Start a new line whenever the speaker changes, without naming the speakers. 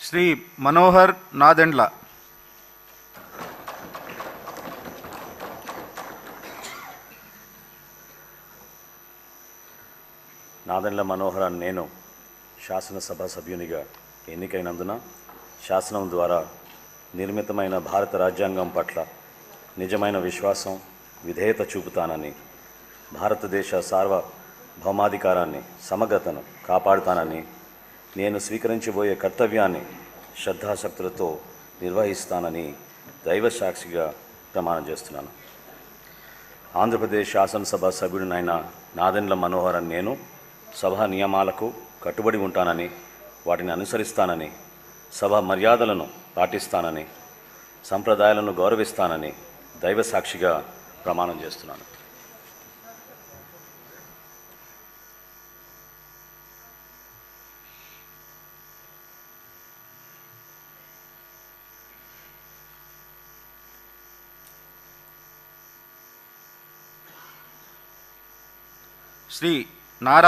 శ్రీ మనోహర్ నాదెండ్ల.
నాదెండ్ల మనోహర్ అని నేను శాసనసభ సభ్యునిగా ఎన్నికైనందున శాసనం ద్వారా నిర్మితమైన భారత రాజ్యాంగం పట్ల నిజమైన విశ్వాసం, విధేయత చూపుతానని, భారతదేశ సార్వభౌమాధికారాన్ని, సమగ్రతను కాపాడుతానని, నేను స్వీకరించబోయే కర్తవ్యాన్ని శ్రద్ధాశక్తులతో నిర్వహిస్తానని దైవ సాక్షిగా ప్రమాణం చేస్తున్నాను. ఆంధ్రప్రదేశ్ శాసనసభ సభ్యుడినైన నాదెండ్ల మనోహర్ అని నేను సభ నియమాలకు కట్టుబడి ఉంటానని, వాటిని అనుసరిస్తానని, సభ మర్యాదలను పాటిస్తానని, సంప్రదాయాలను గౌరవిస్తానని దైవ సాక్షిగా ప్రమాణం చేస్తున్నాను.
శ్రీ నారా